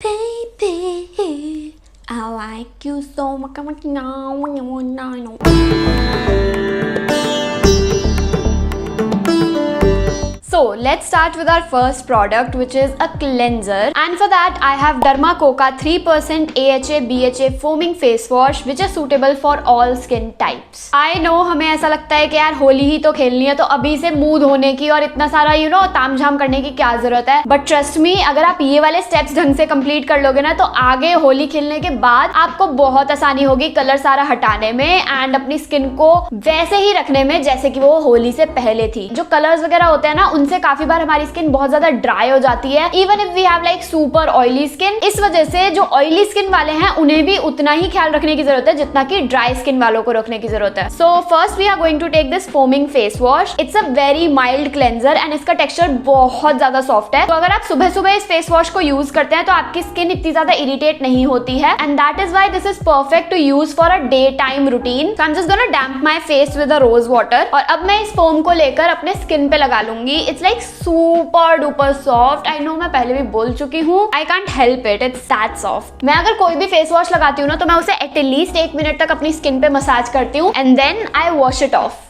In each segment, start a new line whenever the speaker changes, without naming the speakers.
Baby, I like you so much now. So let's start with our first product, which is a cleanser, and for that I have Dermacoca 3% AHA BHA foaming face wash which is suitable for all skin types. I know हमें ऐसा लगता है कि यार होली ही तो खेलनी है तो अभी से मुंह धोने की और इतना सारा तामझाम करने की क्या जरूरत है, बट ट्रस्ट मी अगर आप ये वाले स्टेप्स ढंग से कंप्लीट कर लोगे ना तो आगे होली खेलने के बाद आपको बहुत आसानी होगी कलर सारा हटाने में एंड अपनी स्किन को वैसे ही रखने में जैसे कि वो होली से पहले थी। जो कलर्स वगैरह होते हैं ना उनसे काफी बार हमारी स्किन बहुत ज्यादा ड्राई हो जाती है, even if we have like super oily skin. इस वजह से जो ऑयली स्किन वाले हैं उन्हें भी उतना ही ख्याल रखने की जरूरत है जितना कि ड्राई स्किन वालों को रखने की जरूरत है। So first we are going to take this foaming face wash. It's a very mild cleanser and इसका टेक्सचर बहुत ज्यादा सॉफ्ट है। तो अगर आप सुबह सुबह इस फेस वॉश को यूज करते हैं तो आपकी स्किन इतनी ज्यादा इरिटेट नहीं होती है and that is why this is perfect to use for a day time routine. So I am just gonna damp my face with a rose water और अब मैं इस फोम को लेकर अपने स्किन पे लगा लूंगी। It's like super duper soft. I know मैं पहले भी बोल चुकी हूँ, I can't help it, it's that soft. मैं अगर कोई भी फेस वॉश लगाती हूँ ना तो मैं उसे एटलीस्ट 1 मिनट तक अपनी स्किन पे मसाज करती हूँ and then I wash it off.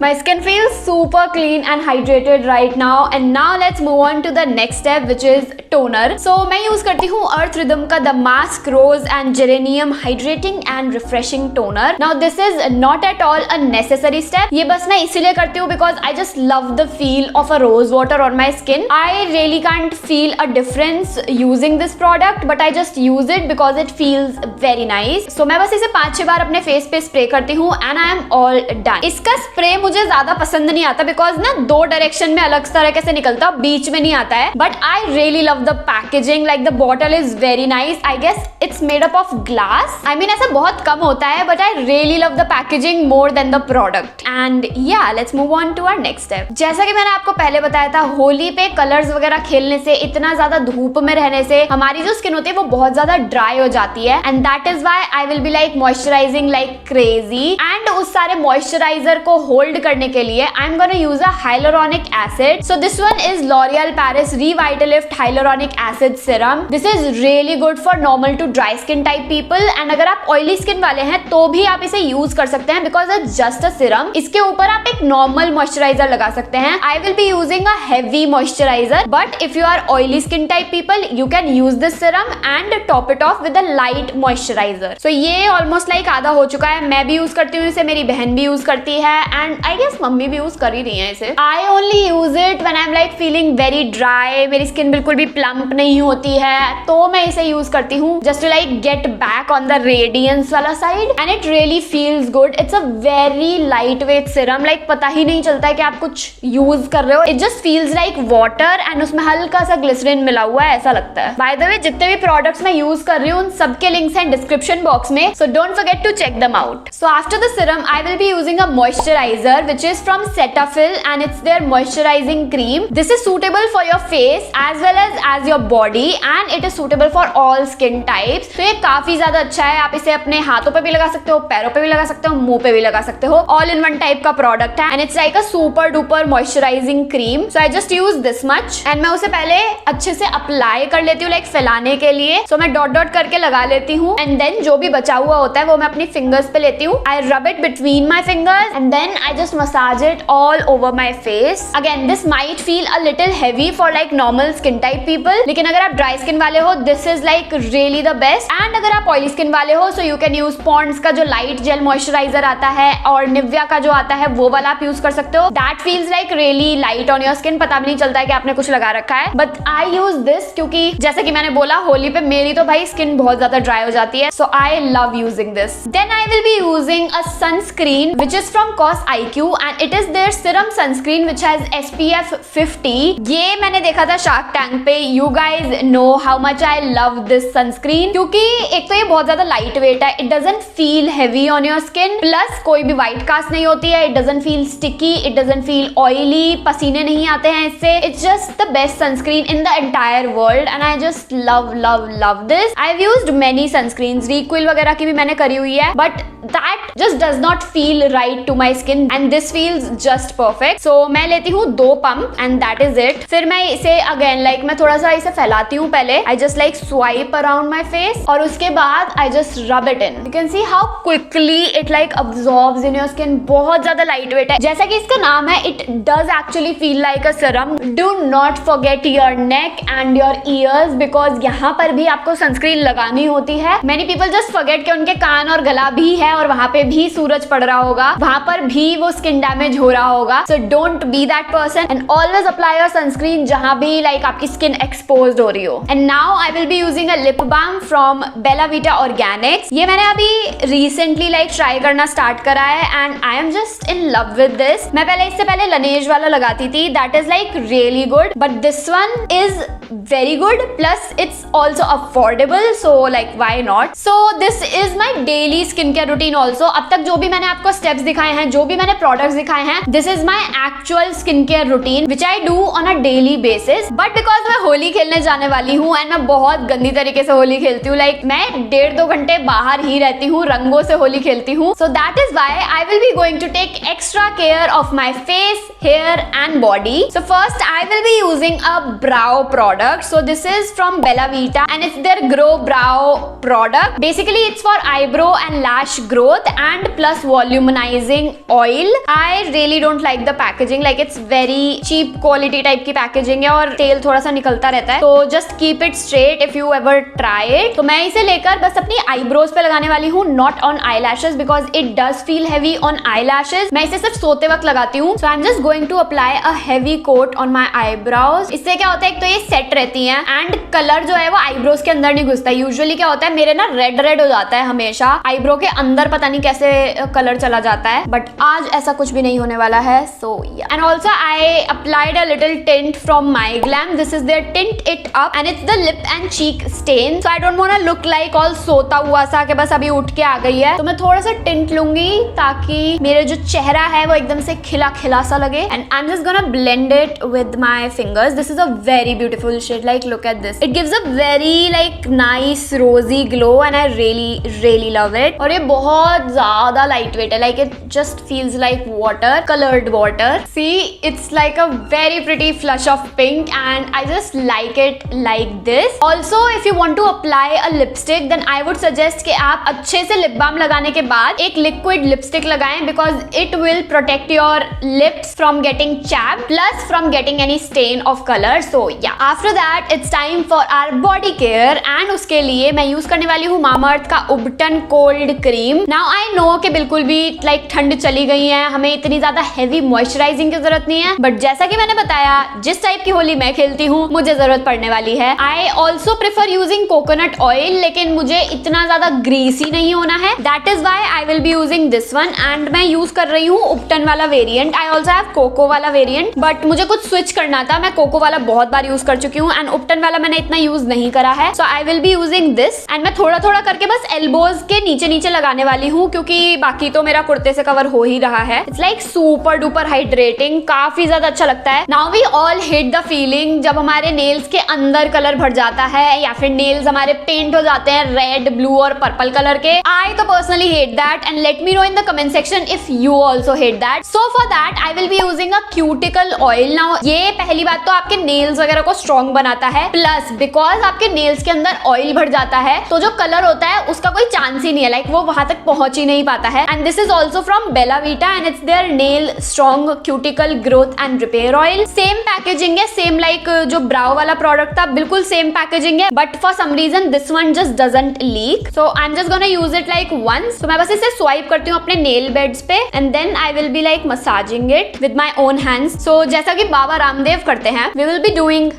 My skin feels super clean and hydrated right now and now let's move on to the next step which is toner. So मैं use करती हूँ Earth Rhythm का The Mask Rose and Geranium Hydrating and Refreshing Toner. Now this is not at all a necessary step. ये बस मैं इसीलिए करती हूँ because I just love the feel of a rose water on my skin. I really can't feel a difference using this product but I just use it because it feels very nice. So मैं बस इसे 5-6 बार अपने face पे spray करती हूँ and I am all done. इसका spray मुझे ज्यादा पसंद नहीं आता बिकॉज ना 2 डायरेक्शन में अलग तरह से निकलता, बीच में नहीं आता है। But I really love the packaging, like the bottle is very nice. I guess it's made up of glass. I mean ऐसा बहुत कम होता है but I really love the packaging more than the product. And yeah let's move on to our next step. जैसा कि मैंने आपको पहले बताया था, होली पे कलर्स वगैरह खेलने से, इतना ज्यादा धूप में रहने से हमारी जो स्किन होती है वो बहुत ज्यादा ड्राई हो जाती है and that is why I will be like moisturizing like crazy. And उस सारे मॉइस्चराइजर को होल्ड करने के लिए I am gonna use a hyaluronic acid. So this one is L'Oréal Paris Revitalift hyaluronic acid serum. This is really good for normal to dry skin type people and अगर आप oily skin वाले हैं तो भी आप इसे use कर सकते हैं because it's just a serum. इसके ऊपर आप एक नॉर्मल मॉइस्चराइजर लगा सकते हैं। I will be using a heavy moisturiser but if you are oily skin type people you can use this serum and top it off with a light moisturiser. So ये almost like आधा हो चुका है। मैं भी use करती हूँ इसे, मेरी बहन भी यूज करती है एंड आई गेस मम्मी भी यूज कर ही रही है इसे। I only use it when I am like feeling very dry, मेरी स्किन बिल्कुल भी प्लम्प नहीं होती है तो मैं इसे यूज करती हूँ just to like get back on the radiance वाला side and it really feels good. It's a very light weight serum, like पता ही नहीं चलता है कि आप कुछ यूज कर रहे हो। It just feels like water and उसमें हल्का सा ग्लिसरीन मिला हुआ है ऐसा लगता है। बाय द वे जितने भी प्रोडक्ट्स मैं यूज कर रही हूँ उन सबके लिंक्स हैं डिस्क्रिप्शन बॉक्स में, so don't forget to check them out. So after the serum I will be using a moisturizer which is from Cetaphil and it's their moisturizing cream. This is suitable for your face as well as your body and it is suitable for all skin types. तो ये काफी ज्यादा अच्छा है। आप इसे अपने हाथों पे भी लगा सकते हो, पैरों पे भी लगा सकते हो, मुंह पे भी लगा सकते हो। ऑल इन वन टाइप का प्रोडक्ट है and it's like a super duper moisturising cream. So I just use this much and मैं उसे पहले अच्छे से अप्लाई कर लेती हूँ लाइक फैलाने के लिए। सो मैं डॉट डॉट करके लगा लेती हूँ एंड देन जो भी बचा हुआ होता है वो मैं अपनी फिंगर्स पे लेती हूँ। I rub it between my fingers and then I just massage it all over my face. Again, this might feel a little heavy for like normal skin type people. लेकिन अगर आप dry skin वाले हो, this is like really the best. And अगर आप oily skin वाले हो, so you can use Pond's का जो light gel moisturizer आता है और Nivea का जो आता है वो वाला आप use कर सकते हो. That feels like really light on your skin. पता भी नहीं चलता है कि आपने कुछ लगा रखा है. But I use this क्योंकि जैसे कि मैंने बोला होली पे मेरी तो भाई skin बहुत ज्यादा dry हो जाती है. So I love using this. Then I will be using a sunscreen which is from Cos IQ and it is their serum sunscreen which has SPF 50. ये मैंने देखा था शार्क टैंक पे। You guys know how much I love this sunscreen क्योंकि एक तो ये बहुत ज्यादा लाइट वेट है, it doesn't feel heavy on your skin, plus कोई भी white cast नहीं होती है, it doesn't feel sticky, it doesn't feel oily, पसीने नहीं आते हैं इससे। It's just the best sunscreen in the entire world and I just love this. I've used many sunscreens, Recoil वगैरह की भी मैंने करी हुई है but that just does not feel right to my skin and this feels just perfect. So मैं लेती हूँ 2 pump and that is it. फिर मैं इसे अगेन लाइक मैं थोड़ा सा इसे फैलाती हूँ पहले. I just like swipe around my face और उसके बाद I just rub it in. You can see how quickly it like absorbs in your skin. बहुत ज्यादा लाइट वेट है. जैसा कि इसका नाम है, it does actually feel like a serum. Do not forget your neck and your ears because यहाँ पर भी आपको सनस्क्रीन लगानी होती है. मेनी पीपल जस्ट फॉरगेट कि उनके कान और गला भी है और वहां पे भी सूरज पड़ रहा होगा, वहां पर भी वो स्किन डैमेज हो रहा होगा. So don't be that person and always apply your sunscreen जहां भी लाइक आपकी स्किन एक्सपोज्ड हो रही हो. And now I will be using a lip balm from Bella Vita organics. ये मैंने अभी रिसेंटली लाइक ट्राई करना स्टार्ट करा है and I am just in love with this. मैं पहले इससे पहले लनेज वाला लगाती थी. That is like really good but this one is very good plus it's also affordable so like why not. So this is my daily skincare routine also. अब तक जो भी मैंने आपको steps दिखाए हैं, जो भी मैंने products दिखाए हैं, this is my actual skincare routine which I do on a daily basis. But because मैं होली खेलने जाने वाली हूँ and मैं बहुत गंदी तरीके से होली खेलती हूँ, like मैं 1.5-2 घंटे बाहर ही रहती हूँ, रंगों से होली खेलती हूँ. So that is why I will be going to take extra care of my face, hair and body. So first I will be using a brow product. So this is from Bella Vita and it's their Grow Brow product. Basically it's for eyebrow and lash growth and plus volumizing oil. I really don't like the packaging, like it's very cheap quality type की packaging है और तेल थोड़ा सा निकलता रहता है. So just keep it straight if you ever try it. तो मैं इसे लेकर बस अपनी eyebrows पे लगाने वाली हूँ, not on eyelashes because it does feel heavy on eyelashes. मैं इसे सिर्फ सोते वक्त लगाती हूँ. So I'm just going to apply a heavy coat on my eyebrows. इससे क्या होता है, एक तो ये सेट रहती हैं एंड कलर जो है वो आईब्रोज के अंदर नहीं घुसता. यूजुअली क्या होता है, मेरे ना रेड हो जाता है हमेशा आईब्रो के अंदर, पता नहीं कैसे कलर चला जाता है, बट आज ऐसा कुछ भी नहीं होने वाला है. So yeah and also I applied a little tint from MyGlamm. This is their tint it up and it's the lip and cheek stain. So I don't want to look like all सोता हुआ सा कि बस अभी उठ के आ गई है. तो मैं थोड़ा सा टिंट लूंगी ताकि मेरे जो चेहरा है वो एकदम से खिला खिला सा लगे. And I am just gonna blend it with my fingers. This is a very beautiful shade. Like look at this, it gives a very like nice rosy glow and I really love it. और ये बहुत ज्यादा lightweight है, like it just feels like water, colored water. See, it's like a very pretty flush of pink and I just like it like this. Also if you want to apply a lipstick then I would suggest कि आप अच्छे से lip balm लगाने के बाद एक liquid lipstick लगाएं because it will protect your lips from getting chapped plus from getting any stain of color. So yeah, after that it's time for our body care and उसके लिए मैं use करने वाली हूँ मामाअर्थ का उबटन cold cream. Now I know कि बिल्कुल भी लाइक ठंड चली गई है, हमें इतनी ज्यादा हेवी मॉइस्चराइजिंग की जरूरत नहीं है, बट जैसा कि मैंने बताया जिस टाइप की होली मैं खेलती हूँ मुझे जरूरत पड़ने वाली है. I also prefer using coconut oil, लेकिन मुझे इतना ज्यादा ग्रीसी नहीं होना है. That is why I will be using this one and मैं यूज कर रही हूँ उबटन वाला variant. I also have cocoa वाला वेरियंट बट मुझे कुछ स्विच करना था. मैं कोको वाला बहुत बार यूज कर चुकी हूँ एंड उबटन वाला मैंने इतना यूज नहीं करा है. So I will be using this and मैं थोड़ा थोड़ा करके बस एल्बोज के नीचे नीचे लगाने वाली हूँ क्योंकि बाकी तो मेरा कुर्ते से कवर हो ही रहा है. It's like super duper hydrating, काफी ज्यादा अच्छा लगता है. Now we all hate the feeling जब हमारे नेल्स के अंदर कलर भर जाता है या फिर नेल्स हमारे पेंट हो जाते हैं रेड, ब्लू और पर्पल कलर के. आई तो personally hate that and let me know in the comment section if you also hate that. So for that I will be using a cuticle oil. Now ये पहली बात तो आपके nails वगैरह को स्ट्रॉन्ग बनाता है, प्लस बिकॉज आपके नेल्स के अंदर ऑयल भर जाता है तो जो कलर होता है उसका कोई चांस ही नहीं है, लाइक वो वहां तक पहुंच ही नहीं पाता है. And this is also from Bella Vita and it's their nail strong cuticle growth and repair oil. Same packaging है, सेम लाइक जो ब्राउ वाला प्रोडक्ट था बिल्कुल सेम पैकेजिंग है, but for some reason this one just doesn't leak. So I am just gonna use it like once. तो मैं बस इसे स्वाइप करती हूँ अपने नेल बेड्स पे and then I will be like massaging it with my own hands. So जैसा कि बाबा रामदेव करते हैं, we will be doing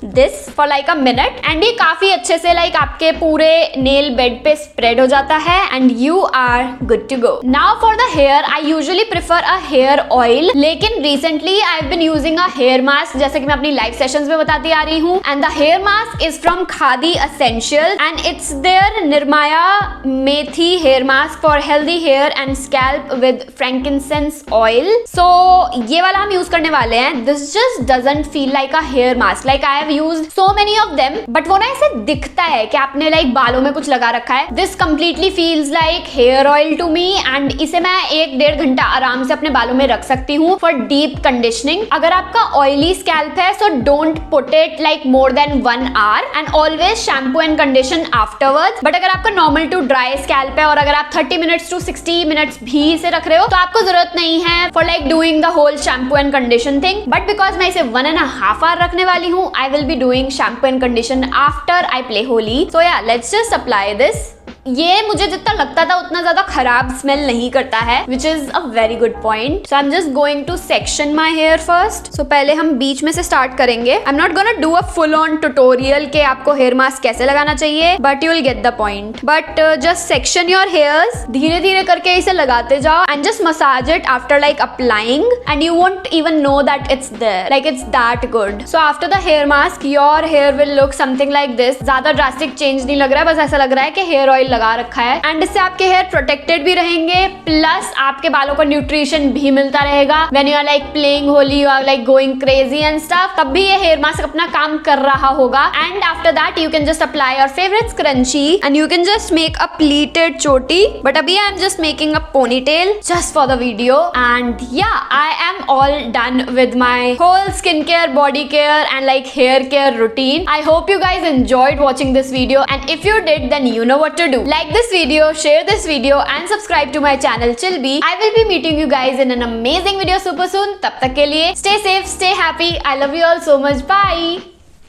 this for like a minute and ये काफी अच्छे से लाइक आपके पूरे नेल बेड पे स्प्रेड हो जाता है and you are good to go. Now for the hair I usually prefer a hair oil, लेकिन recently I have been using a hair mask जैसे कि मैं अपनी लाइव सेशंस में बताती आ रही हूँ. And the hair mask is from Khadi essential and it's their Nirmaya methi hair mask for healthy hair and scalp with frankincense oil. So ये वाला हम यूज करने वाले हैं. This just doesn't feel like a hair mask. Like I have used so many of them, but वो ना ऐसे दिखता है कि आपने लाइक बालों में कुछ लगा रखा है. This completely feels like hair oil to me and इसे मैं 1-1.5 घंटा आराम से अपने बालों में रख सकती हूँ फॉर डीप कंडीशनिंग. अगर आपका ऑयली स्कैल्प है so don't put it like more than 1 hour and always shampoo and condition afterwards. But अगर आपका नॉर्मल टू ड्राई स्कैल्प है और अगर आप 30 minutes to 60 minutes भी इसे रख रहे हो तो आपको जरूरत नहीं है for like doing the whole shampoo and condition thing. But because मैं इसे 1.5 hour रखने वाली हूँ, I will be doing shampoo and condition after I play Holi. So yeah let's just apply this. ये मुझे जितना लगता था उतना ज्यादा खराब स्मेल नहीं करता है, which is a very good point. So I am just going to section my hair first. So पहले हम बीच में से स्टार्ट करेंगे. I am not gonna do a full on tutorial के आपको हेयर मास्क कैसे लगाना चाहिए, but you will get the point. But just section your hairs, धीरे धीरे करके इसे लगाते जाओ and just massage it after like applying and you won't even know that it's there, like it's that good. So after the hair mask your hair will look something like this. ज्यादा drastic change नहीं लग रहा है, बस ऐसा लग रहा है कि हेयर ऑयल लगा रखा है एंड इससे आपके हेयर प्रोटेक्टेड भी रहेंगे, प्लस आपके बालों को न्यूट्रिशन भी मिलता रहेगा. When you are like playing Holi, you are like going crazy and stuff, तब भी ये हेयर मास्क अपना काम कर रहा होगा. And after that you can just apply your favourite scrunchie and you can just make a pleated choti. But अभी I am just making a ponytail just for the video. And yeah I am all done with my whole skin care, body care and like hair care routine. I hope you guys enjoyed watching this video, and if you did then you know what to do. Like this video, share this video and subscribe to my channel Chilby. I will be meeting you guys in an amazing video super soon. तब तक के लिए stay safe, stay happy. I love you all so much. Bye.